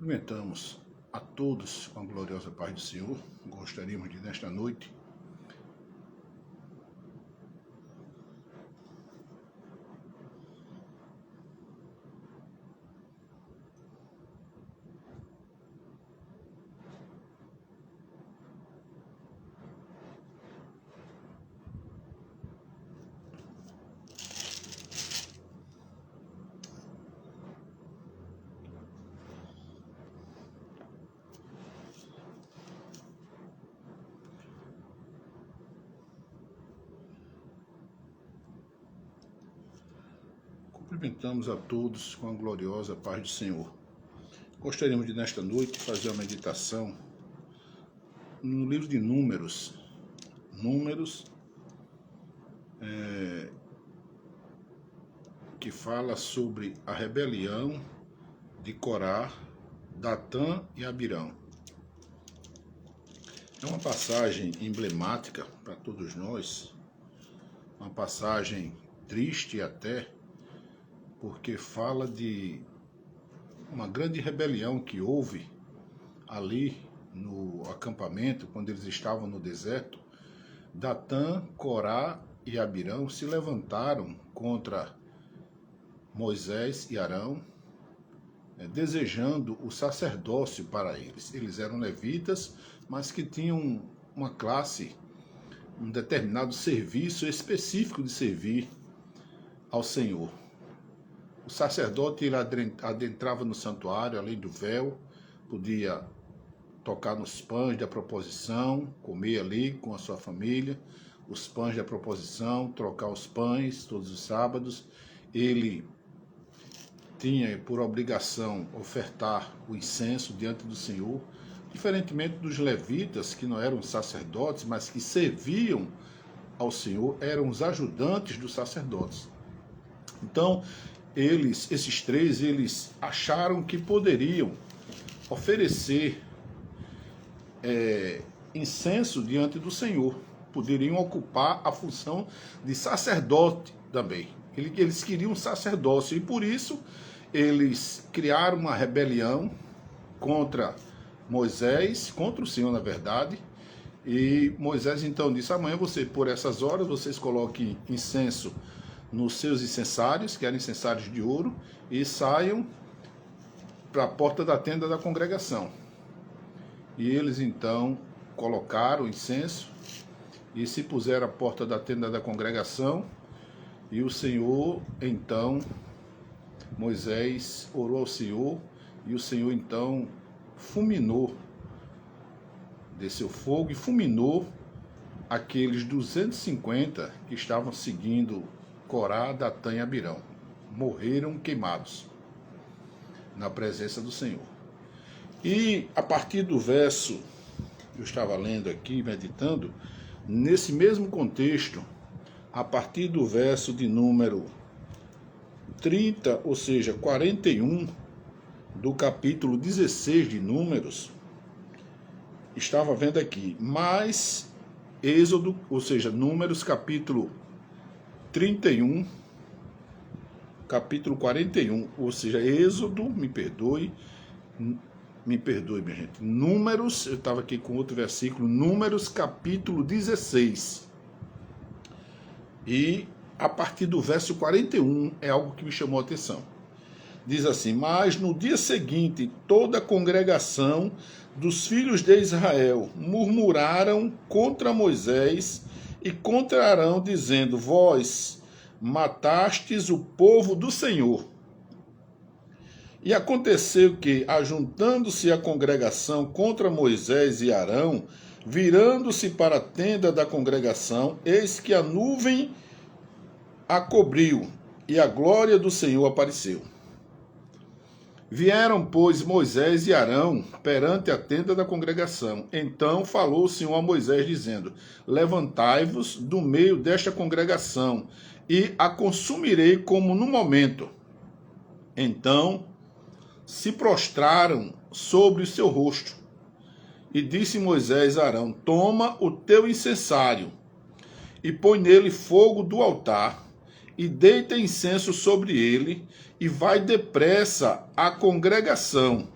Cumprimentamos a todos com a gloriosa paz do Senhor. Gostaríamos de, nesta noite, cumprimentamos a todos com a gloriosa paz do Senhor. Gostaríamos de, nesta noite, fazer uma meditação no livro de Números. Que fala sobre a rebelião de Corá, Datã e Abirão. É uma passagem emblemática para todos nós, uma passagem triste até, porque fala de uma grande rebelião que houve ali no acampamento, quando eles estavam no deserto. Datã, Corá e Abirão se levantaram contra Moisés e Arão, desejando o sacerdócio para eles. Eles eram levitas, mas que tinham uma classe, um determinado serviço específico de servir ao Senhor. O sacerdote ele adentrava no santuário, além do véu, podia tocar nos pães da proposição, comer ali com a sua família, os pães da proposição, trocar os pães todos os sábados. Ele tinha por obrigação ofertar o incenso diante do Senhor, diferentemente dos levitas, que não eram sacerdotes, mas que serviam ao Senhor, eram os ajudantes dos sacerdotes. Então, esses três, eles acharam que poderiam oferecer incenso diante do Senhor, poderiam ocupar a função de sacerdote também. Eles queriam sacerdócio e por isso eles criaram uma rebelião contra Moisés, contra o Senhor, na verdade. E Moisés então disse: amanhã por essas horas, vocês coloquem incenso nos seus incensários, que eram incensários de ouro, e saiam para a porta da tenda da congregação. E eles então colocaram o incenso e se puseram à porta da tenda da congregação. E o Senhor, então, Moisés orou ao Senhor, e o Senhor então fulminou, desceu fogo e fulminou aqueles 250 que estavam seguindo Corá, Datã e Abirão. Morreram queimados na presença do Senhor. E a partir do verso, eu estava lendo aqui, meditando, nesse mesmo contexto, a partir do verso de número 30, ou seja, 41, do capítulo 16 de Números, estava vendo aqui, mas Êxodo, ou seja, Números capítulo 31, capítulo 41, ou seja, Êxodo, me perdoe, minha gente, Números, eu estava aqui com outro versículo, Números capítulo 16, e a partir do verso 41 é algo que me chamou a atenção. Diz assim: mas no dia seguinte toda a congregação dos filhos de Israel murmuraram contra Moisés e contra Arão, dizendo: vós matastes o povo do Senhor. E aconteceu que, ajuntando-se a congregação contra Moisés e Arão, virando-se para a tenda da congregação, eis que a nuvem a cobriu, e a glória do Senhor apareceu. Vieram, pois, Moisés e Arão perante a tenda da congregação. Então falou o Senhor a Moisés, dizendo: levantai-vos do meio desta congregação, e a consumirei como no momento. Então se prostraram sobre o seu rosto. E disse Moisés a Arão: toma o teu incensário, e põe nele fogo do altar, e deita incenso sobre ele, e vai depressa à congregação.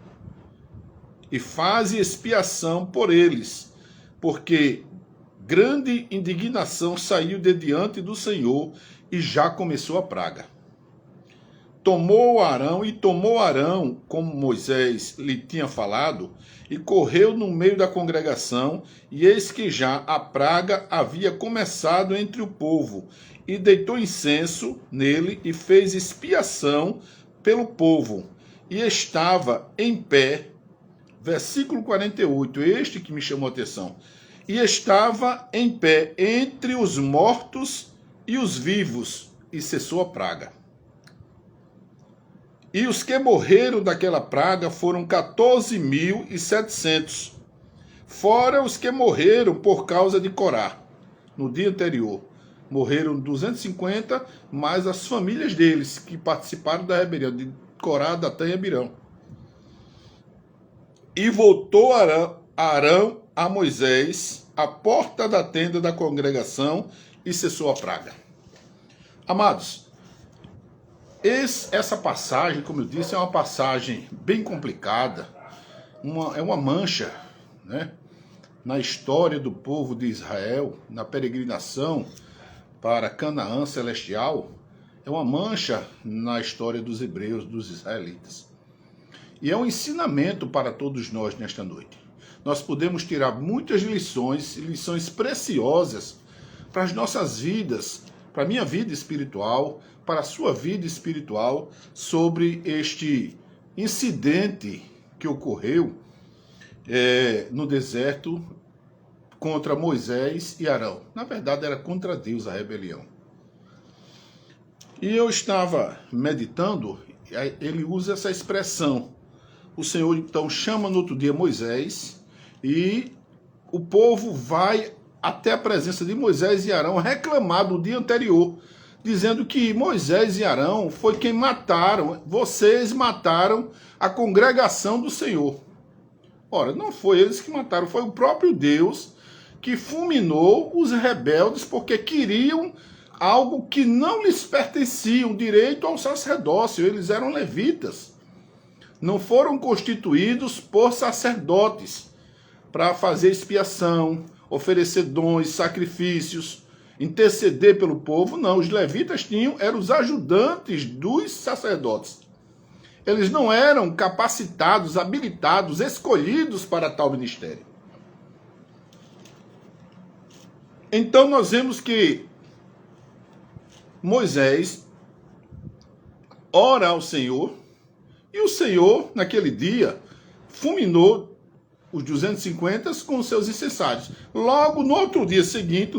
e faze expiação por eles, porque grande indignação saiu de diante do Senhor e já começou a praga. Tomou Arão, como Moisés lhe tinha falado, e correu no meio da congregação, e eis que já a praga havia começado entre o povo, e deitou incenso nele e fez expiação pelo povo, e estava em pé, versículo 48, este que me chamou a atenção, e estava em pé entre os mortos e os vivos, e cessou a praga. E os que morreram daquela praga foram 14.700, fora os que morreram por causa de Corá, no dia anterior. Morreram 250, mais as famílias deles, que participaram da rebelião, de Corá, Datã e Abirão. E voltou Arão a Moisés, à porta da tenda da congregação, e cessou a praga. Amados, essa passagem, como eu disse, é uma passagem bem complicada, é uma mancha, né, na história do povo de Israel, na peregrinação para Canaã celestial, é uma mancha na história dos hebreus, dos israelitas. E é um ensinamento para todos nós nesta noite. Nós podemos tirar muitas lições preciosas para as nossas vidas, para a minha vida espiritual, para a sua vida espiritual, sobre este incidente que ocorreu no deserto contra Moisés e Arão. Na verdade, era contra Deus a rebelião. E eu estava meditando, ele usa essa expressão. O Senhor, então, chama no outro dia Moisés e o povo vai até a presença de Moisés e Arão reclamar do dia anterior, dizendo que Moisés e Arão foi quem mataram, vocês mataram a congregação do Senhor. Ora, não foi eles que mataram, foi o próprio Deus que fulminou os rebeldes porque queriam algo que não lhes pertencia, um direito ao sacerdócio. Eles eram levitas. Não foram constituídos por sacerdotes para fazer expiação, oferecer dons, sacrifícios, interceder pelo povo. Não, os levitas eram os ajudantes dos sacerdotes. Eles não eram capacitados, habilitados, escolhidos para tal ministério. Então nós vemos que Moisés ora ao Senhor, e o Senhor, naquele dia, fulminou os 250 com os seus incensários. Logo, no dia seguinte,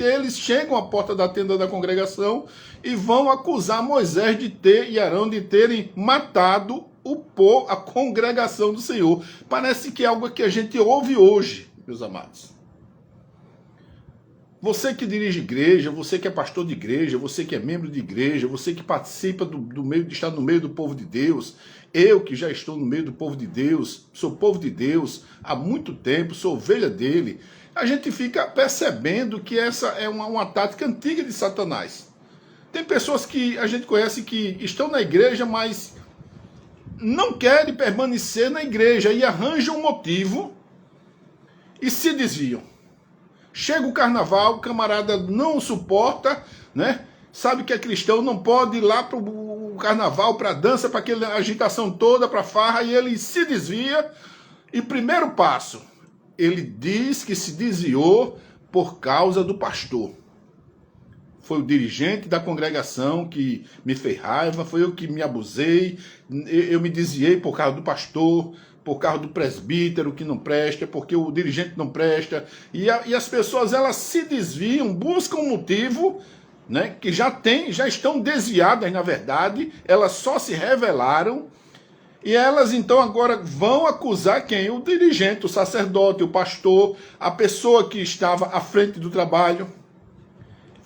eles chegam à porta da tenda da congregação e vão acusar Moisés e Arão de terem matado a congregação do Senhor. Parece que é algo que a gente ouve hoje, meus amados. Você que dirige igreja, você que é pastor de igreja, você que é membro de igreja, você que participa de estar no meio do povo de Deus, eu que já estou no meio do povo de Deus, sou povo de Deus há muito tempo, sou ovelha dele, a gente fica percebendo que essa é uma tática antiga de Satanás. Tem pessoas que a gente conhece que estão na igreja, mas não querem permanecer na igreja e arranjam um motivo e se desviam. Chega o carnaval, o camarada não suporta, né? Sabe que é cristão, não pode ir lá para o carnaval, para a dança, para aquela agitação toda, para a farra, e ele se desvia. E primeiro passo, ele diz que se desviou por causa do pastor. Foi o dirigente da congregação que me fez raiva, foi eu que me abusei, eu me desviei por causa do pastor, por causa do presbítero que não presta, porque o dirigente não presta. E as pessoas, elas se desviam, buscam um motivo, né, que já estão desviadas, na verdade, elas só se revelaram, e elas então agora vão acusar quem? O dirigente, o sacerdote, o pastor, a pessoa que estava à frente do trabalho.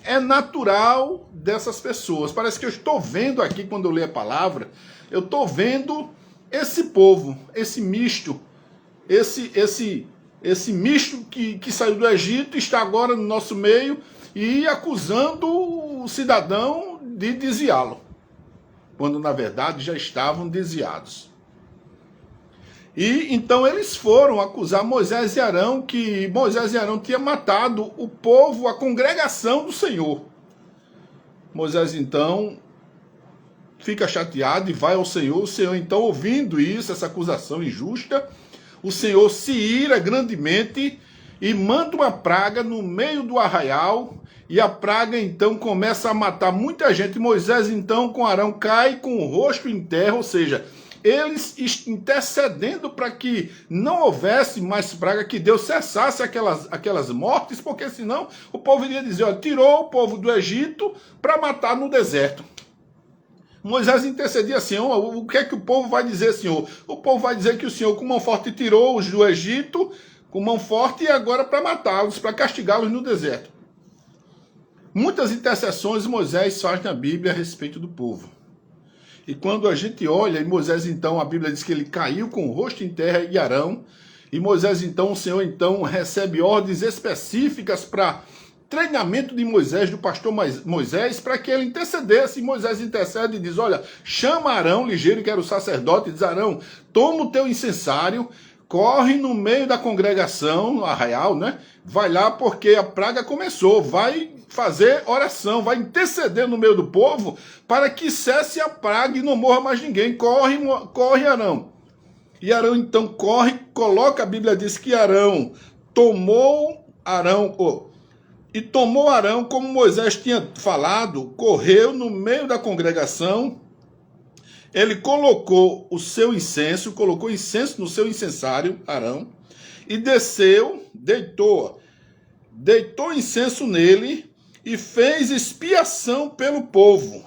É natural dessas pessoas. Parece que eu estou vendo aqui, quando eu leio a palavra, eu estou vendo esse povo, esse misto, esse misto que saiu do Egito, está agora no nosso meio e acusando o cidadão de desviá-lo, quando na verdade já estavam desviados. E então eles foram acusar Moisés e Arão que Moisés e Arão tinham matado o povo, a congregação do Senhor. Moisés então fica chateado e vai ao Senhor. O Senhor então, ouvindo isso, essa acusação injusta, o Senhor se ira grandemente e manda uma praga no meio do arraial, e a praga então começa a matar muita gente. Moisés então com Arão cai com o rosto em terra, ou seja, eles intercedendo para que não houvesse mais praga, que Deus cessasse aquelas mortes, porque senão o povo iria dizer, ó, tirou o povo do Egito para matar no deserto. Moisés intercedia assim, o que é que o povo vai dizer, Senhor? O povo vai dizer que o Senhor com mão forte tirou os do Egito, com mão forte, e agora para matá-los, para castigá-los no deserto. Muitas intercessões Moisés faz na Bíblia a respeito do povo. E quando a gente olha, e Moisés então, a Bíblia diz que ele caiu com o rosto em terra e Arão, e Moisés então, o Senhor então recebe ordens específicas para treinamento de Moisés, do pastor Moisés, para que ele intercedesse. E Moisés intercede e diz, olha, chama Arão ligeiro, que era o sacerdote, e diz, Arão, toma o teu incensário, corre no meio da congregação, no arraial, né? Vai lá porque a praga começou, vai fazer oração, vai interceder no meio do povo para que cesse a praga e não morra mais ninguém. Corre, Arão. E Arão então corre, coloca, a Bíblia diz que tomou Arão, como Moisés tinha falado, correu no meio da congregação, ele colocou o seu incenso, colocou incenso no seu incensário, Arão, e desceu, deitou incenso nele e fez expiação pelo povo.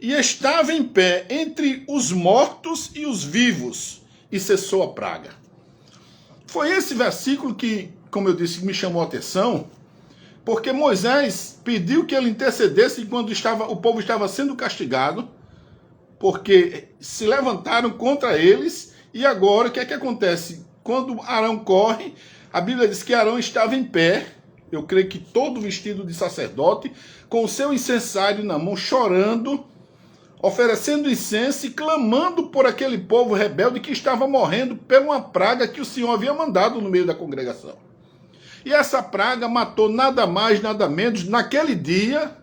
E estava em pé entre os mortos e os vivos, e cessou a praga. Foi esse versículo que, como eu disse, me chamou a atenção, porque Moisés pediu que ele intercedesse enquanto o povo estava sendo castigado, porque se levantaram contra eles, e agora o que é que acontece? Quando Arão corre, a Bíblia diz que Arão estava em pé, eu creio que todo vestido de sacerdote, com o seu incensário na mão, chorando, oferecendo incenso e clamando por aquele povo rebelde que estava morrendo por uma praga que o Senhor havia mandado no meio da congregação. E essa praga matou nada mais, nada menos, naquele dia,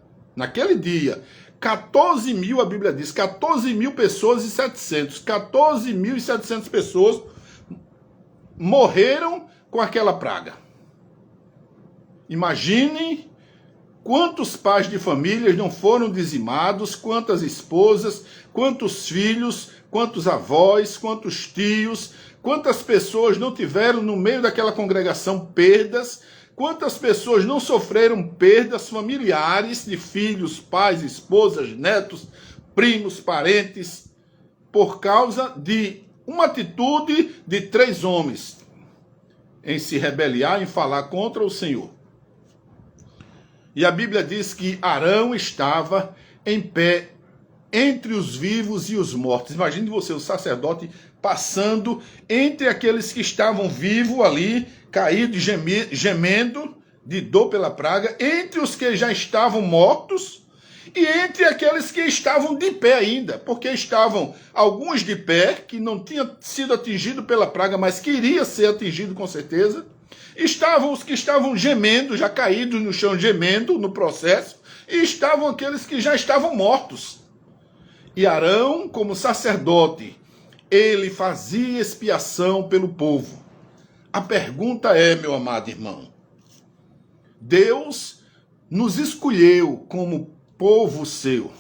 14 mil, a Bíblia diz, 14 mil pessoas e 700. 14.700 pessoas morreram com aquela praga. Imaginem quantos pais de famílias não foram dizimados, quantas esposas, quantos filhos, quantos avós, quantos tios, quantas pessoas não tiveram no meio daquela congregação perdas, quantas pessoas não sofreram perdas familiares de filhos, pais, esposas, netos, primos, parentes, por causa de uma atitude de 3 homens em se rebeliar, em falar contra o Senhor. E a Bíblia diz que Arão estava em pé entre os vivos e os mortos. Imagine você, o sacerdote, passando entre aqueles que estavam vivos ali, caídos, gemendo de dor pela praga, entre os que já estavam mortos e entre aqueles que estavam de pé ainda, porque estavam alguns de pé, que não tinham sido atingidos pela praga, mas queria ser atingido com certeza. Estavam os que estavam gemendo, já caídos no chão, gemendo no processo, e estavam aqueles que já estavam mortos. E Arão, como sacerdote, ele fazia expiação pelo povo. A pergunta é, meu amado irmão, Deus nos escolheu como povo seu,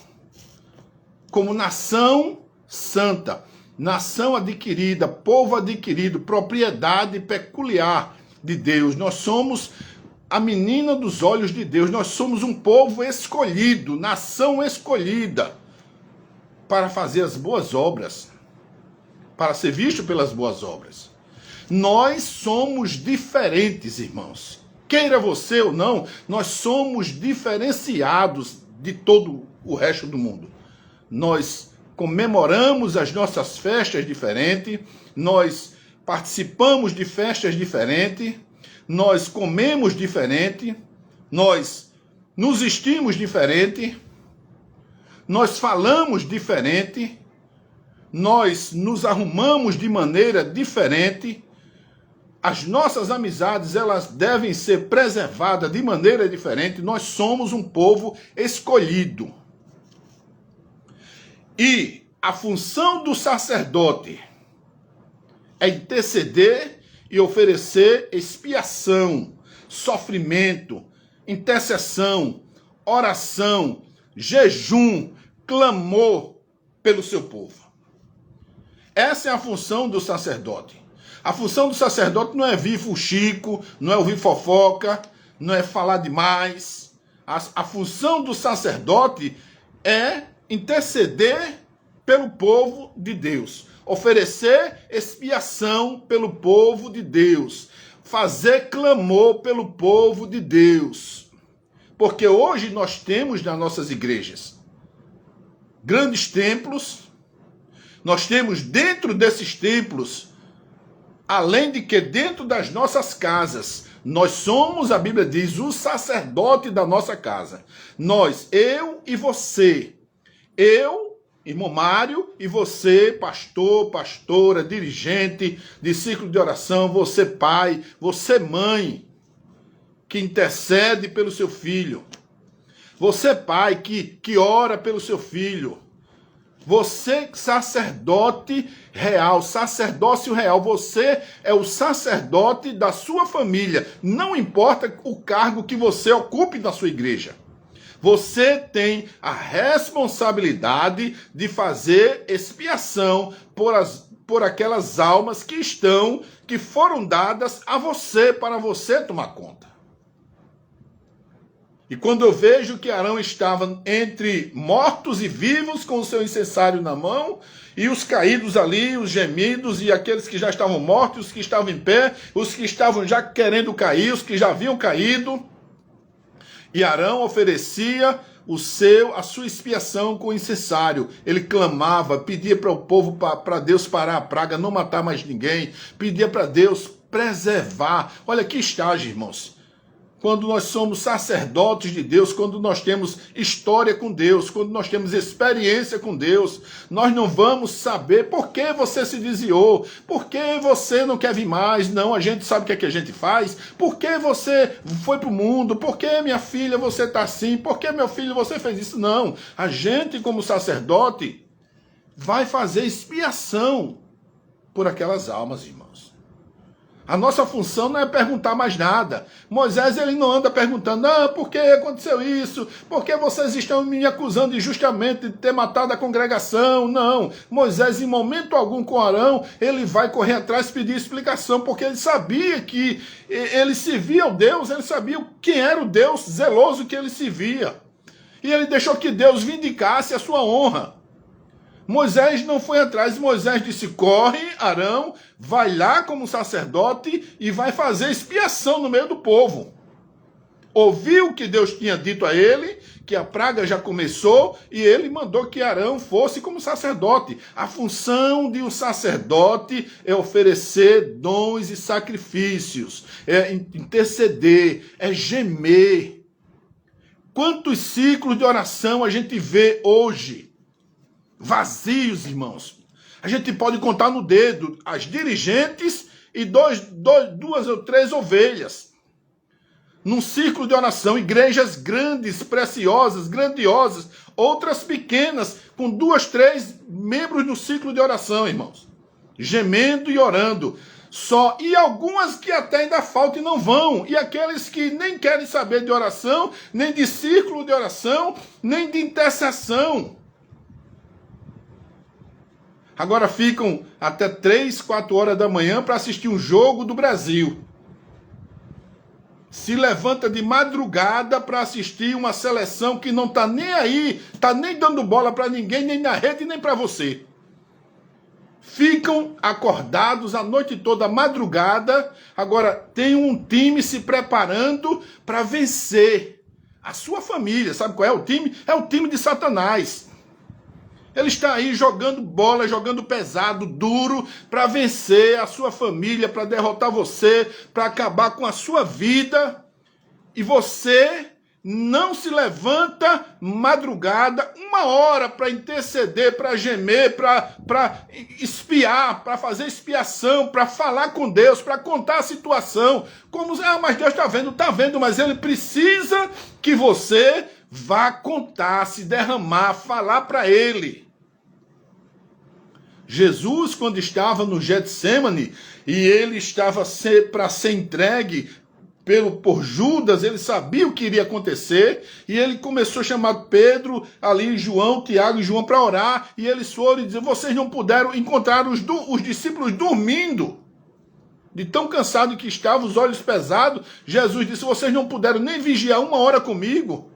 como nação santa, nação adquirida, povo adquirido, propriedade peculiar de Deus. Nós somos a menina dos olhos de Deus, nós somos um povo escolhido, nação escolhida, para fazer as boas obras, para ser visto pelas boas obras. Nós somos diferentes, irmãos. Queira você ou não, nós somos diferenciados de todo o resto do mundo. Nós comemoramos as nossas festas diferentes, nós participamos de festas diferentes, nós comemos diferente, nós nos vestimos diferente, nós falamos diferente, nós nos arrumamos de maneira diferente, as nossas amizades, elas devem ser preservadas de maneira diferente. Nós somos um povo escolhido. E a função do sacerdote é interceder e oferecer expiação, sofrimento, intercessão, oração, jejum, clamor pelo seu povo. Essa é a função do sacerdote. A função do sacerdote não é vir fuxico, não é ouvir fofoca, não é falar demais. A função do sacerdote é interceder pelo povo de Deus, oferecer expiação pelo povo de Deus, fazer clamor pelo povo de Deus. Porque hoje nós temos nas nossas igrejas grandes templos, nós temos dentro desses templos, além de que dentro das nossas casas, nós somos, a Bíblia diz, o sacerdote da nossa casa. Nós, eu e você. Eu, irmão Mário, e você, pastor, pastora, dirigente de ciclo de oração, você pai, você mãe, que intercede pelo seu filho. Você pai que ora pelo seu filho. Você, sacerdote real, sacerdócio real, você é o sacerdote da sua família. Não importa o cargo que você ocupe na sua igreja. Você tem a responsabilidade de fazer expiação por aquelas almas que foram dadas a você, para você tomar conta. E quando eu vejo que Arão estava entre mortos e vivos com o seu incensário na mão, e os caídos ali, os gemidos, e aqueles que já estavam mortos, os que estavam em pé, os que estavam já querendo cair, os que já haviam caído, e Arão oferecia a sua expiação com o incensário. Ele clamava, pedia para o povo, para Deus parar a praga, não matar mais ninguém, pedia para Deus preservar. Olha que estágio, irmãos. Quando nós somos sacerdotes de Deus, quando nós temos história com Deus, quando nós temos experiência com Deus, nós não vamos saber por que você se desviou, por que você não quer vir mais. Não, a gente sabe o que é que a gente faz. Por que você foi para o mundo? Por que, minha filha, você está assim? Por que, meu filho, você fez isso? Não, a gente como sacerdote vai fazer expiação por aquelas almas, irmãos. A nossa função não é perguntar mais nada. Moisés, ele não anda perguntando, por que aconteceu isso? Por que vocês estão me acusando injustamente de ter matado a congregação? Não. Moisés, em momento algum com Arão, ele vai correr atrás e pedir explicação, porque ele sabia que ele servia ao Deus, ele sabia quem era o Deus zeloso que ele servia. E ele deixou que Deus vindicasse a sua honra. Moisés não foi atrás, Moisés disse, corre, Arão, vai lá como sacerdote e vai fazer expiação no meio do povo. Ouviu o que Deus tinha dito a ele, que a praga já começou, e ele mandou que Arão fosse como sacerdote. A função de um sacerdote é oferecer dons e sacrifícios, é interceder, é gemer. Quantos ciclos de oração a gente vê hoje? Vazios, irmãos. A gente pode contar no dedo as dirigentes e duas ou três ovelhas. Num ciclo de oração, igrejas grandes, preciosas, grandiosas, outras pequenas, com 2, 3 membros no ciclo de oração, irmãos. Gemendo e orando. Só, e algumas que até ainda faltam e não vão. E aqueles que nem querem saber de oração, nem de ciclo de oração, nem de intercessão. Agora ficam até 3, 4 horas da manhã para assistir um jogo do Brasil. Se levanta de madrugada para assistir uma seleção que não está nem aí, está nem dando bola para ninguém, nem na rede, nem para você. Ficam acordados a noite toda, madrugada. Agora tem um time se preparando para vencer a sua família. Sabe qual é o time? É o time de Satanás. Ele está aí jogando bola, jogando pesado, duro, para vencer a sua família, para derrotar você, para acabar com a sua vida. E você não se levanta madrugada, 1 hora para interceder, para gemer, para espiar, para fazer expiação, para falar com Deus, para contar a situação. Como, mas Deus está vendo, mas ele precisa que você vá contar, se derramar, falar para ele. Jesus, quando estava no Getsêmani, e ele estava para ser entregue por Judas, ele sabia o que iria acontecer, e ele começou a chamar Pedro, ali João, Tiago e João para orar, e eles foram e dizer: vocês não puderam encontrar os discípulos dormindo, de tão cansado que estavam, os olhos pesados. Jesus disse: vocês não puderam nem vigiar 1 hora comigo.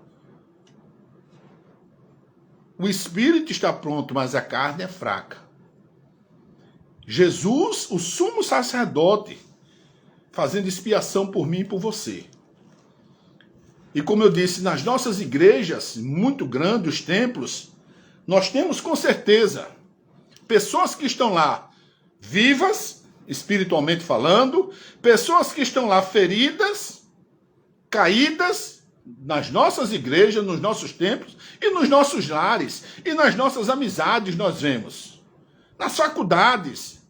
O espírito está pronto, mas a carne é fraca. Jesus, o sumo sacerdote, fazendo expiação por mim e por você. E como eu disse, nas nossas igrejas, muito grandes, os templos, nós temos com certeza pessoas que estão lá vivas, espiritualmente falando, pessoas que estão lá feridas, caídas, nas nossas igrejas, nos nossos templos e nos nossos lares e nas nossas amizades nós vemos. Nas faculdades,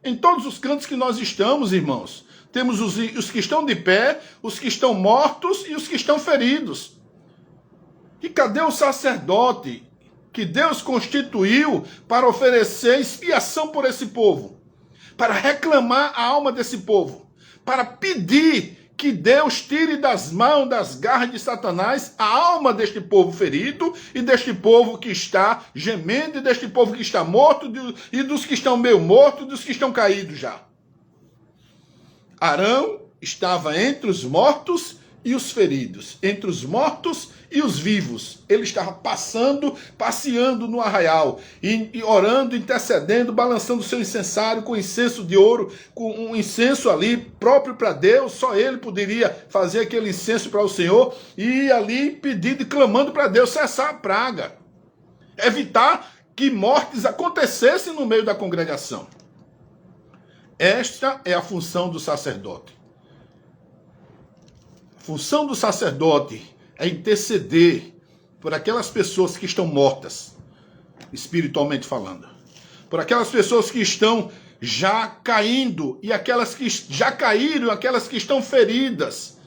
em todos os cantos que nós estamos, irmãos. Temos os que estão de pé, os que estão mortos e os que estão feridos. E cadê o sacerdote que Deus constituiu para oferecer expiação por esse povo? Para reclamar a alma desse povo? Para pedir que Deus tire das mãos, das garras de Satanás, a alma deste povo ferido e deste povo que está gemendo e deste povo que está morto e dos que estão meio mortos, dos que estão caídos já. Arão estava entre os mortos e os feridos, entre os mortos e os vivos. Ele estava passeando no arraial, e orando, intercedendo, balançando o seu incensário com incenso de ouro, com um incenso ali próprio para Deus. Só ele poderia fazer aquele incenso para o Senhor, e ali pedindo e clamando para Deus cessar a praga, evitar que mortes acontecessem no meio da congregação. Esta é a função do sacerdote. A função do sacerdote é interceder por aquelas pessoas que estão mortas, espiritualmente falando. Por aquelas pessoas que estão já caindo, e aquelas que já caíram, aquelas que estão feridas.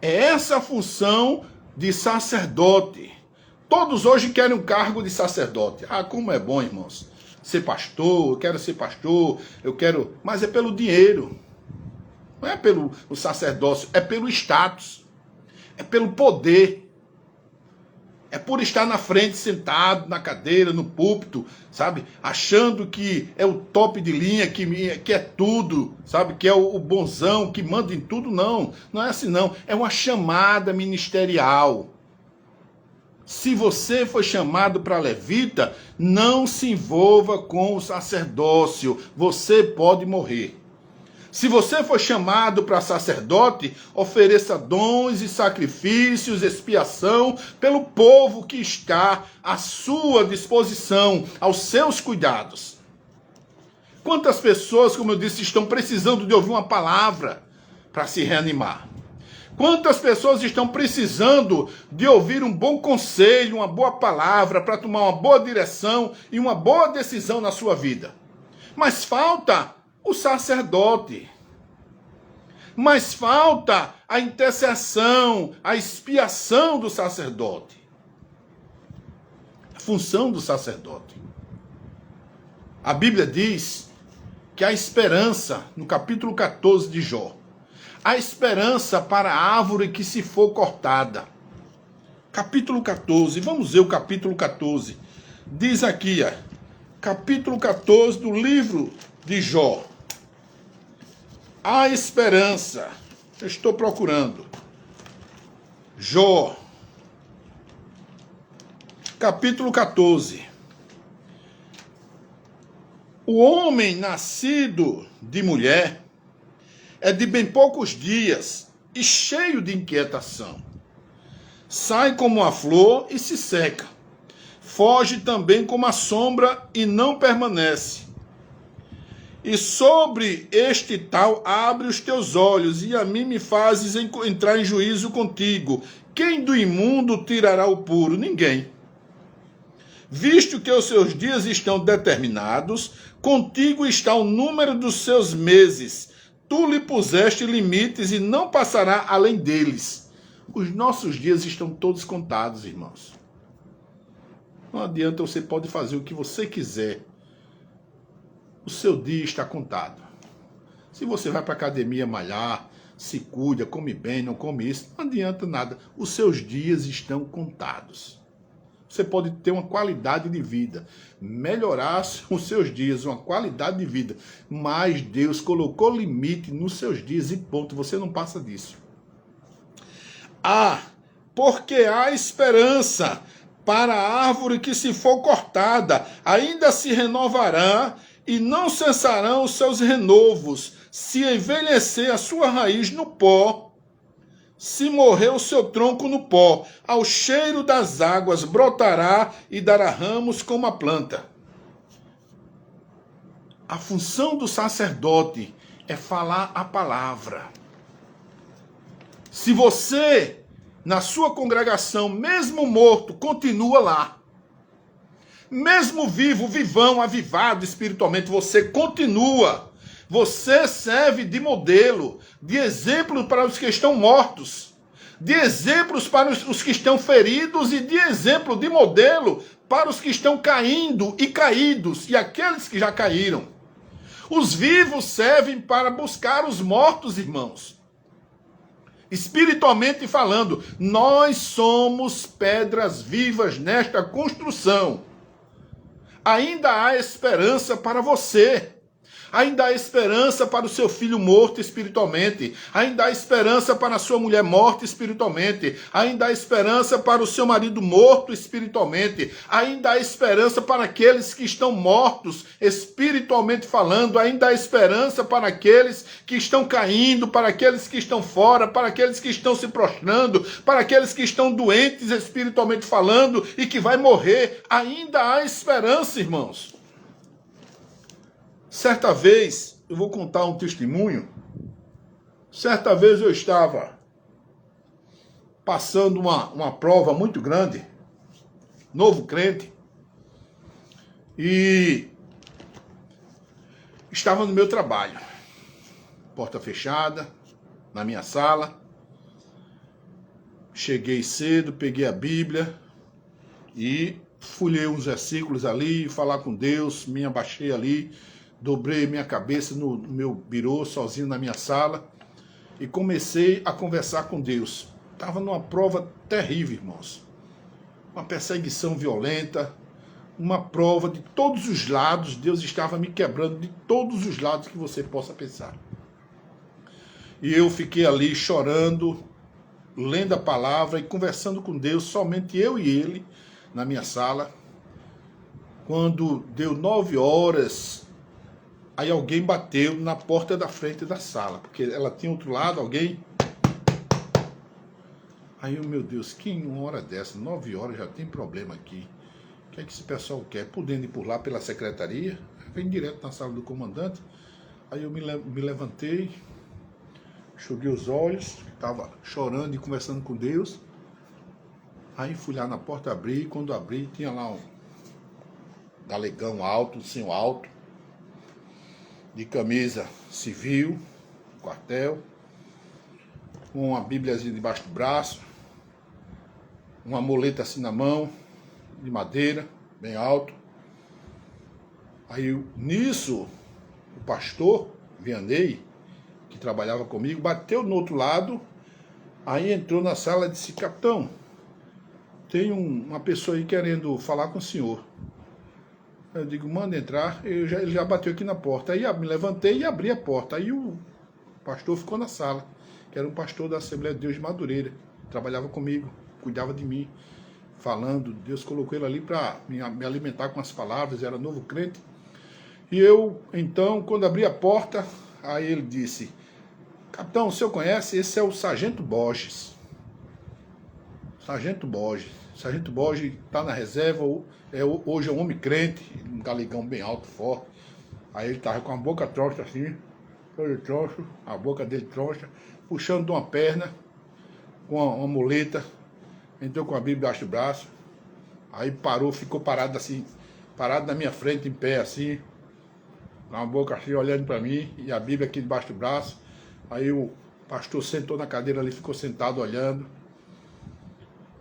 É essa a função de sacerdote. Todos hoje querem um cargo de sacerdote. Ah, como é bom, irmãos. Ser pastor, eu quero ser pastor, eu quero... Mas é pelo dinheiro. Não é pelo o sacerdócio, é pelo status. É pelo poder. É por estar na frente, sentado na cadeira, no púlpito, sabe? Achando que é o top de linha, que é tudo, sabe? Que é o bonzão, que manda em tudo. Não, não é assim não. É uma chamada ministerial. Se você foi chamado para levita, não se envolva com o sacerdócio. Você pode morrer. Se você for chamado para sacerdote, ofereça dons e sacrifícios, expiação pelo povo que está à sua disposição, aos seus cuidados. Quantas pessoas, como eu disse, estão precisando de ouvir uma palavra para se reanimar? Quantas pessoas estão precisando de ouvir um bom conselho, uma boa palavra para tomar uma boa direção e uma boa decisão na sua vida? Mas falta o sacerdote. Mas falta a intercessão, a expiação do sacerdote. A função do sacerdote. A Bíblia diz que há esperança, no capítulo 14 de Jó. Há esperança para a árvore que se for cortada. Capítulo 14, vamos ver o capítulo 14. Diz aqui, capítulo 14 do livro de Jó. Há esperança. Eu estou procurando. Jó. Capítulo 14. O homem nascido de mulher é de bem poucos dias e cheio de inquietação. Sai como a flor e se seca. Foge também como a sombra e não permanece. E sobre este tal abre os teus olhos, e a mim me fazes entrar em juízo contigo. Quem do imundo tirará o puro? Ninguém. Visto que os seus dias estão determinados, contigo está o número dos seus meses. Tu lhe puseste limites e não passará além deles. Os nossos dias estão todos contados, irmãos. Não adianta, você pode fazer o que você quiser. O seu dia está contado. Se você vai para a academia malhar, se cuida, come bem, não come isso, não adianta nada. Os seus dias estão contados. Você pode ter uma qualidade de vida, melhorar os seus dias, uma qualidade de vida, mas Deus colocou limite nos seus dias e ponto, você não passa disso. Porque há esperança para a árvore que se for cortada, ainda se renovará e não cessarão os seus renovos, se envelhecer a sua raiz no pó, se morrer o seu tronco no pó, ao cheiro das águas brotará e dará ramos como a planta. A função do sacerdote é falar a palavra. Se você, na sua congregação, mesmo morto, continua lá, mesmo vivo, vivão, avivado espiritualmente, você continua. Você serve de modelo, de exemplo para os que estão mortos, de exemplos para os que estão feridos e de exemplo, de modelo para os que estão caindo e caídos e aqueles que já caíram. Os vivos servem para buscar os mortos, irmãos. Espiritualmente falando, nós somos pedras vivas nesta construção. Ainda há esperança para você. Ainda há esperança para o seu filho morto espiritualmente. Ainda há esperança para a sua mulher morta espiritualmente. Ainda há esperança para o seu marido morto espiritualmente. Ainda há esperança para aqueles que estão mortos espiritualmente falando. Ainda há esperança para aqueles que estão caindo, para aqueles que estão fora, para aqueles que estão se prostrando, para aqueles que estão doentes espiritualmente falando e que vai morrer. Ainda há esperança, irmãos. Certa vez, eu vou contar um testemunho. Certa vez eu estava passando uma prova muito grande, novo crente, e estava no meu trabalho, porta fechada, na minha sala. Cheguei cedo, peguei a Bíblia e folhei uns versículos ali, falar com Deus, me abaixei ali, dobrei minha cabeça no meu birô, sozinho na minha sala, e comecei a conversar com Deus. Estava numa prova terrível, irmãos. Uma perseguição violenta, uma prova de todos os lados. Deus estava me quebrando de todos os lados que você possa pensar. E eu fiquei ali chorando, lendo a palavra e conversando com Deus, somente eu e ele, na minha sala. Quando deu 9 horas... Aí alguém bateu na porta da frente da sala, porque ela tinha outro lado, alguém... Aí eu, meu Deus, que em uma hora dessa, 9 horas, já tem problema aqui. O que é que esse pessoal quer? Podendo ir por lá pela secretaria, vem direto na sala do comandante. Aí eu me levantei, enxuguei os olhos, estava chorando e conversando com Deus. Aí fui lá na porta abrir, quando abri, tinha lá um galegão alto, um senhor alto, de camisa civil, quartel, com uma bíbliazinha debaixo do braço, uma muleta assim na mão, de madeira, bem alto. Aí nisso, o pastor Vianney, que trabalhava comigo, bateu no outro lado, aí entrou na sala e disse: capitão, tem uma pessoa aí querendo falar com o senhor. Eu digo: manda entrar. Ele já bateu aqui na porta. Aí me levantei e abri a porta. Aí o pastor ficou na sala, que era um pastor da Assembleia de Deus de Madureira. Trabalhava comigo, cuidava de mim, falando. Deus colocou ele ali para me alimentar com as palavras, era novo crente. E eu, então, quando abri a porta, aí ele disse: capitão, o senhor conhece? Esse é o Sargento Borges. Sargento Borges. Sargento Borges está na reserva, hoje é um homem crente, um galegão bem alto, forte. Aí ele estava com a boca troncha assim, todo troncho, a boca dele troncha, puxando de uma perna, com uma muleta, entrou com a Bíblia debaixo do braço, aí parou, ficou parado assim, parado na minha frente, em pé assim, com a boca assim, olhando para mim, e a Bíblia aqui debaixo do braço. Aí o pastor sentou na cadeira ali, ficou sentado olhando.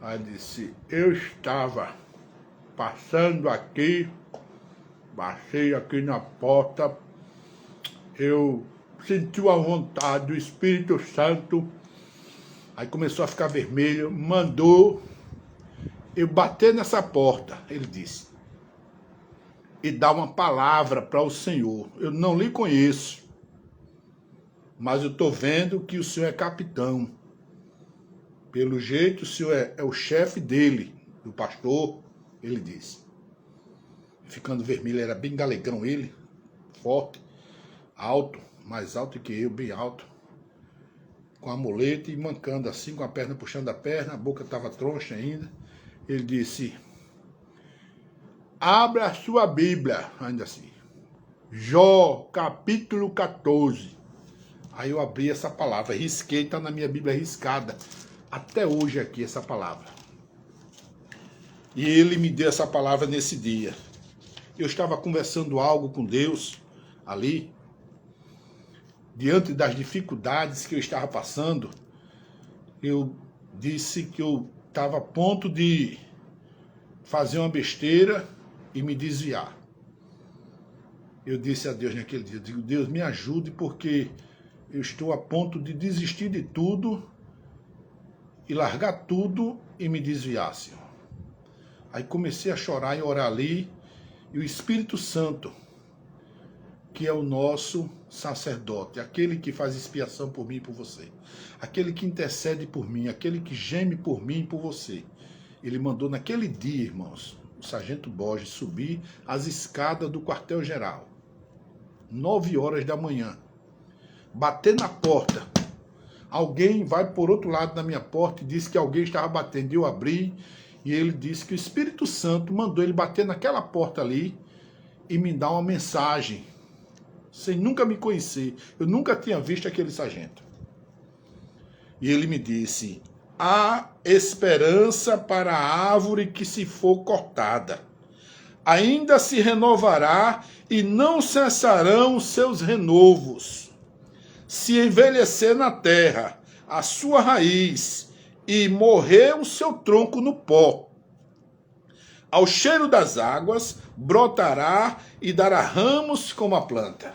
Aí disse: eu estava passando aqui, passei aqui na porta, eu senti uma vontade do Espírito Santo, aí começou a ficar vermelho, mandou eu bater nessa porta, ele disse, e dar uma palavra para o Senhor. Eu não lhe conheço, mas eu estou vendo que o Senhor é capitão. Pelo jeito, o Senhor é o chefe dele, do pastor, ele disse. Ficando vermelho, era bem galegão ele, forte, alto, mais alto que eu, bem alto, com a muleta e mancando assim, com a perna puxando a perna, a boca estava troncha ainda. Ele disse: abra a sua Bíblia, ainda assim, Jó, capítulo 14. Aí eu abri essa palavra, risquei, está na minha Bíblia riscada, até hoje aqui essa palavra. E ele me deu essa palavra nesse dia. Eu estava conversando algo com Deus ali, diante das dificuldades que eu estava passando. Eu disse que eu estava a ponto de fazer uma besteira e me desviar. Eu disse a Deus naquele dia, digo: Deus, me ajude, porque eu estou a ponto de desistir de tudo e largar tudo e me desviar, Senhor. Aí comecei a chorar e orar ali, e o Espírito Santo, que é o nosso sacerdote, aquele que faz expiação por mim e por você, aquele que intercede por mim, aquele que geme por mim e por você, ele mandou naquele dia, irmãos, o sargento Borges subir as escadas do quartel-geral, 9 horas da manhã, bater na porta. Alguém vai por outro lado da minha porta e disse que alguém estava batendo. Eu abri e ele disse que o Espírito Santo mandou ele bater naquela porta ali e me dar uma mensagem, sem nunca me conhecer. Eu nunca tinha visto aquele sargento. E ele me disse: há esperança para a árvore que se for cortada. Ainda se renovará e não cessarão os seus renovos. Se envelhecer na terra a sua raiz e morrer o seu tronco no pó, ao cheiro das águas brotará e dará ramos como a planta.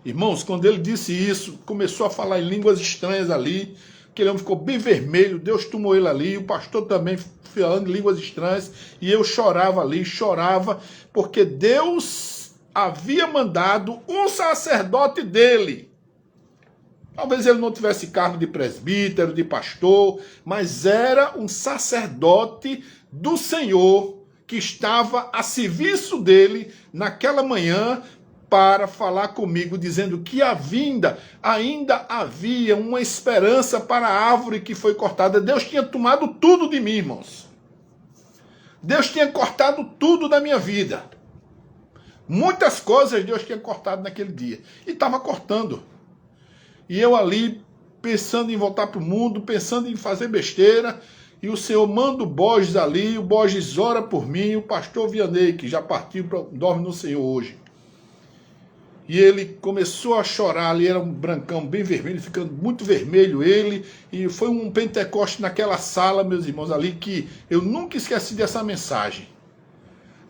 Irmãos, quando ele disse isso, começou a falar em línguas estranhas ali, aquele homem ficou bem vermelho, Deus tomou ele ali, o pastor também falando em línguas estranhas, e eu chorava ali, chorava, porque Deus havia mandado um sacerdote dele. Talvez ele não tivesse cargo de presbítero, de pastor, mas era um sacerdote do Senhor que estava a serviço dele naquela manhã para falar comigo, dizendo que ainda havia uma esperança para a árvore que foi cortada. Deus tinha tomado tudo de mim, irmãos. Deus tinha cortado tudo da minha vida. Muitas coisas Deus tinha cortado naquele dia. E estava cortando. E eu ali, pensando em voltar para o mundo, pensando em fazer besteira, e o Senhor manda o Borges ali, o Borges ora por mim, o pastor Vianney, que já partiu, dorme no Senhor hoje. E ele começou a chorar ali, era um brancão bem vermelho, ficando muito vermelho ele, e foi um Pentecoste naquela sala, meus irmãos, ali, que eu nunca esqueci dessa mensagem.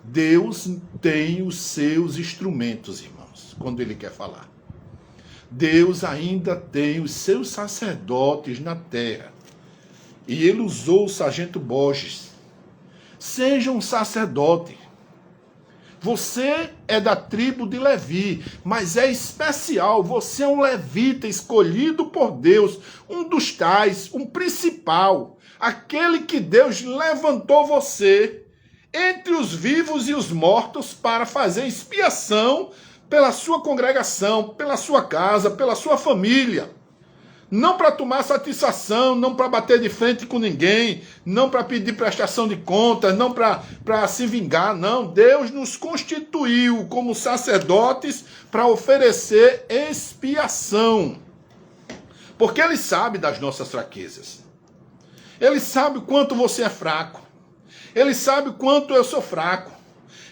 Deus tem os seus instrumentos, irmãos, quando ele quer falar. Deus ainda tem os seus sacerdotes na terra. E ele usou o sargento Borges. Seja um sacerdote. Você é da tribo de Levi, mas é especial. Você é um levita escolhido por Deus, um dos tais, um principal. Aquele que Deus levantou você entre os vivos e os mortos para fazer expiação pela sua congregação, pela sua casa, pela sua família. Não para tomar satisfação, não para bater de frente com ninguém, não para pedir prestação de contas, não para se vingar, não. Deus nos constituiu como sacerdotes para oferecer expiação. Porque Ele sabe das nossas fraquezas. Ele sabe o quanto você é fraco. Ele sabe o quanto eu sou fraco.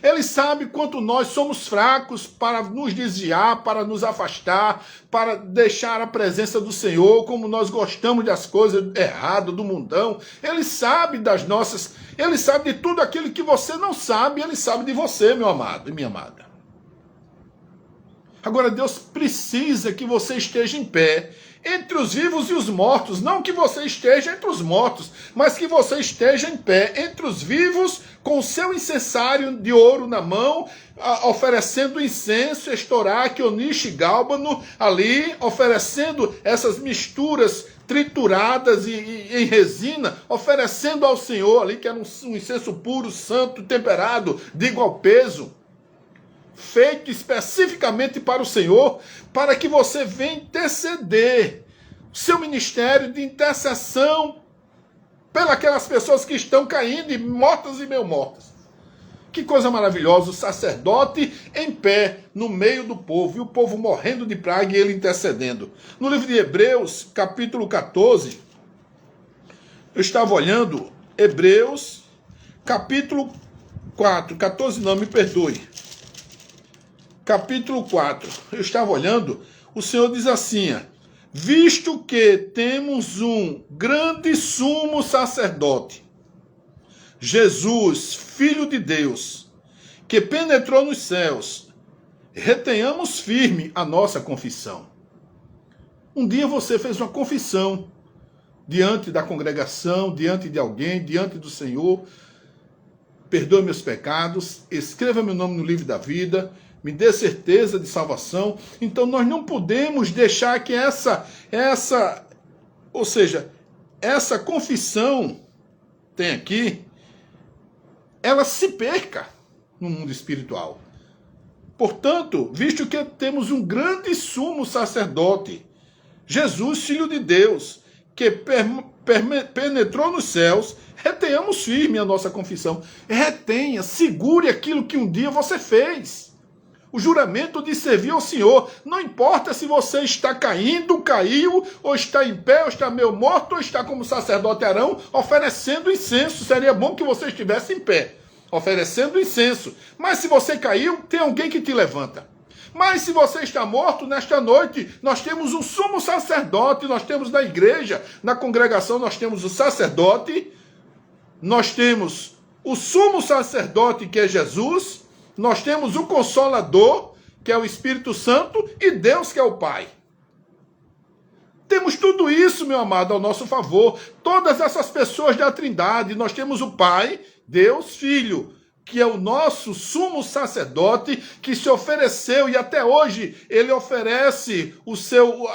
Ele sabe quanto nós somos fracos para nos desviar, para nos afastar, para deixar a presença do Senhor, como nós gostamos das coisas erradas, do mundão. Ele sabe das nossas... Ele sabe de tudo aquilo que você não sabe, Ele sabe de você, meu amado e minha amada. Agora, Deus precisa que você esteja em pé entre os vivos e os mortos. Não que você esteja entre os mortos, mas que você esteja em pé entre os vivos, com o seu incensário de ouro na mão, oferecendo incenso, estoraque, onixe, gálbano, ali, oferecendo essas misturas trituradas e em resina, oferecendo ao Senhor ali, que era um incenso puro, santo, temperado, de igual peso, feito especificamente para o Senhor, para que você venha interceder. Seu ministério de intercessão pelas pessoas que estão caindo, e mortas e meio mortas. Que coisa maravilhosa, o sacerdote em pé no meio do povo, e o povo morrendo de praga e ele intercedendo. No livro de Hebreus, capítulo 14, eu estava olhando, Hebreus, capítulo 4, 14 não, me perdoe. Capítulo 4, eu estava olhando, o Senhor diz assim: visto que temos um grande sumo sacerdote, Jesus, Filho de Deus, que penetrou nos céus, retenhamos firme a nossa confissão. Um dia você fez uma confissão diante da congregação, diante de alguém, diante do Senhor: perdoe meus pecados, escreva meu nome no livro da vida, me dê certeza de salvação. Então nós não podemos deixar que essa confissão tem aqui, ela se perca no mundo espiritual. Portanto, visto que temos um grande sumo sacerdote, Jesus, Filho de Deus, que penetrou nos céus, retenhamos firme a nossa confissão. Retenha, segure aquilo que um dia você fez. O juramento de servir ao Senhor. Não importa se você está caindo, caiu, ou está em pé, ou está meio morto, ou está como sacerdote Arão, oferecendo incenso. Seria bom que você estivesse em pé, oferecendo incenso. Mas se você caiu, tem alguém que te levanta. Mas se você está morto, nesta noite, nós temos um sumo sacerdote, nós temos na igreja, na congregação, nós temos o sacerdote, nós temos o sumo sacerdote, que é Jesus, nós temos o Consolador, que é o Espírito Santo, e Deus, que é o Pai. Temos tudo isso, meu amado, ao nosso favor. Todas essas pessoas da Trindade. Nós temos o Pai, Deus, Filho, que é o nosso sumo sacerdote, que se ofereceu, e até hoje ele oferece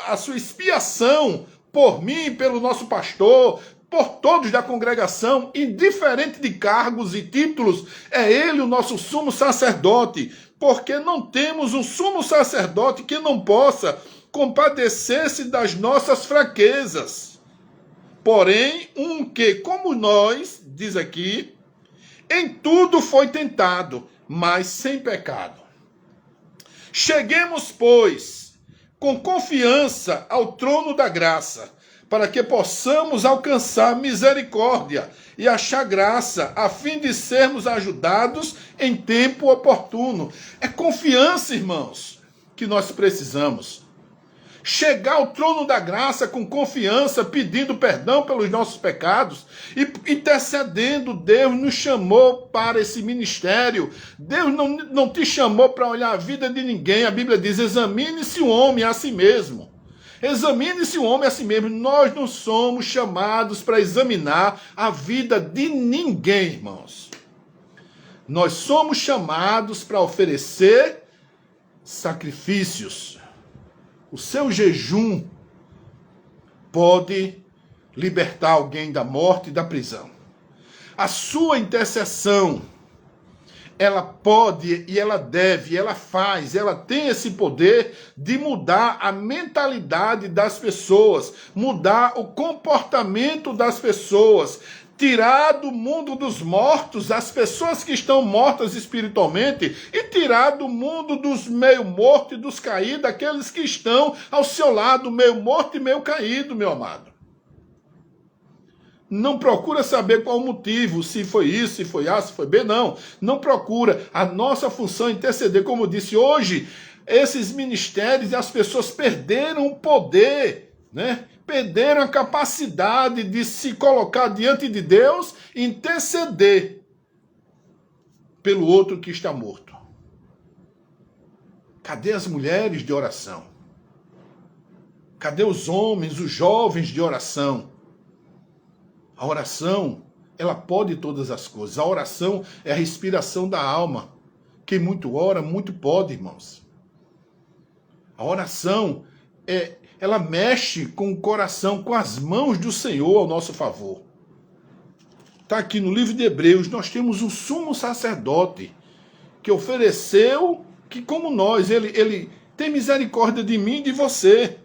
a sua expiação por mim, pelo nosso pastor, por todos da congregação, indiferente de cargos e títulos. É ele o nosso sumo sacerdote, porque não temos um sumo sacerdote que não possa compadecer-se das nossas fraquezas. Porém, um que, como nós, diz aqui, em tudo foi tentado, mas sem pecado. Cheguemos, pois, com confiança ao trono da graça, para que possamos alcançar misericórdia e achar graça, a fim de sermos ajudados em tempo oportuno. É confiança, irmãos, que nós precisamos. Chegar ao trono da graça com confiança, pedindo perdão pelos nossos pecados e intercedendo. Deus nos chamou para esse ministério. Deus não te chamou para olhar a vida de ninguém. A Bíblia diz: examine-se o homem a si mesmo. Examine-se o homem a si mesmo. Nós não somos chamados para examinar a vida de ninguém, irmãos. Nós somos chamados para oferecer sacrifícios. O seu jejum pode libertar alguém da morte e da prisão. A sua intercessão ela pode e ela deve, ela faz, ela tem esse poder de mudar a mentalidade das pessoas, mudar o comportamento das pessoas, tirar do mundo dos mortos as pessoas que estão mortas espiritualmente e tirar do mundo dos meio mortos e dos caídos aqueles que estão ao seu lado, meio morto e meio caído, meu amado. Não procura saber qual o motivo, se foi isso, se foi A, se foi B, não. Não procura. A nossa função é interceder. Como eu disse, hoje, esses ministérios e as pessoas perderam o poder, né? Perderam a capacidade de se colocar diante de Deus e interceder pelo outro que está morto. Cadê as mulheres de oração? Cadê os homens, os jovens de oração? A oração, ela pode todas as coisas. A oração é a respiração da alma. Quem muito ora, muito pode, irmãos. A oração, ela mexe com o coração, com as mãos do Senhor ao nosso favor. Está aqui no livro de Hebreus, nós temos um sumo sacerdote que ofereceu, que como nós, ele tem misericórdia de mim e de você.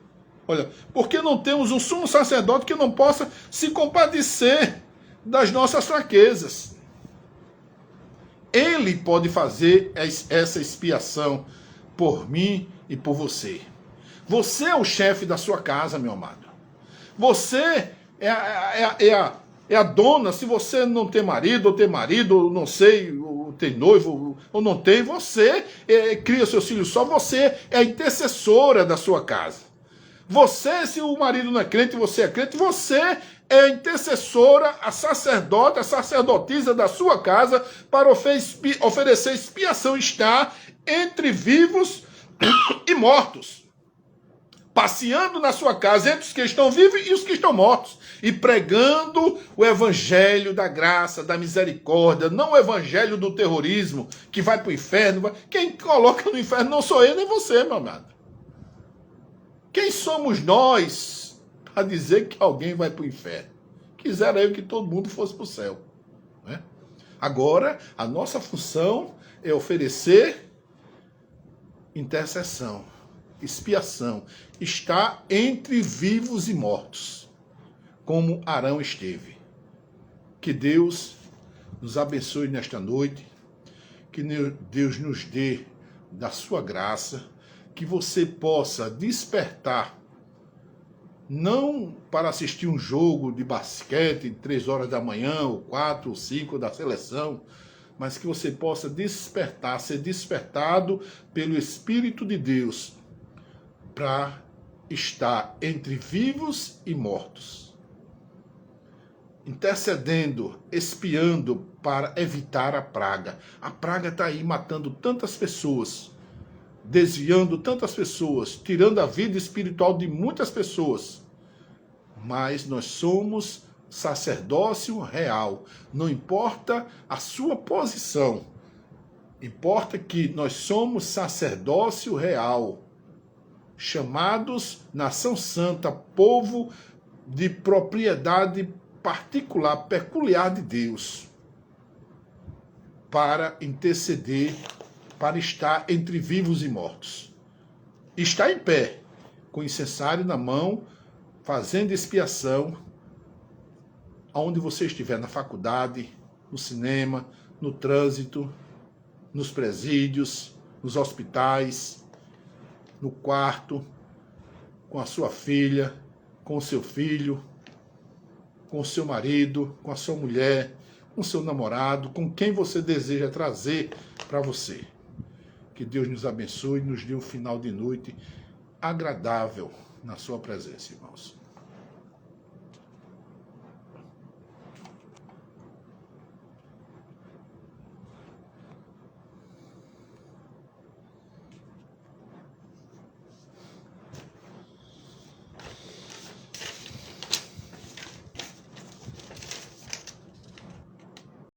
Olha, porque não temos um sumo sacerdote que não possa se compadecer das nossas fraquezas. Ele pode fazer essa expiação por mim e por você. Você é o chefe da sua casa, meu amado. Você é a dona. Se você não tem marido, ou tem marido, ou não sei, ou tem noivo, ou não tem, você cria seus filhos só. Você é a intercessora da sua casa. Você, se o marido não é crente, você é crente, você é a intercessora, a sacerdote, a sacerdotisa da sua casa para oferecer expiação, está entre vivos e mortos, passeando na sua casa entre os que estão vivos e os que estão mortos, e pregando o evangelho da graça, da misericórdia, não o evangelho do terrorismo, que vai para o inferno. Quem coloca no inferno não sou eu nem você, meu amado. Quem somos nós para dizer que alguém vai para o inferno? Quisera eu que todo mundo fosse para o céu, né? Agora, a nossa função é oferecer intercessão, expiação. Está entre vivos e mortos, como Arão esteve. Que Deus nos abençoe nesta noite, que Deus nos dê da sua graça, que você possa despertar, não para assistir um jogo de basquete 3 horas da manhã, ou 4 ou 5 da seleção, mas que você possa despertar, ser despertado pelo Espírito de Deus para estar entre vivos e mortos, intercedendo, expiando para evitar a praga. A praga está aí matando tantas pessoas, desviando tantas pessoas, tirando a vida espiritual de muitas pessoas. Mas nós somos sacerdócio real. Não importa a sua posição, importa que nós somos sacerdócio real, chamados nação santa, povo de propriedade particular, peculiar de Deus, para interceder, para estar entre vivos e mortos. Está em pé, com o incensário na mão, fazendo expiação, aonde você estiver, na faculdade, no cinema, no trânsito, nos presídios, nos hospitais, no quarto, com a sua filha, com o seu filho, com o seu marido, com a sua mulher, com o seu namorado, com quem você deseja trazer para você. Que Deus nos abençoe e nos dê um final de noite agradável na sua presença, irmãos.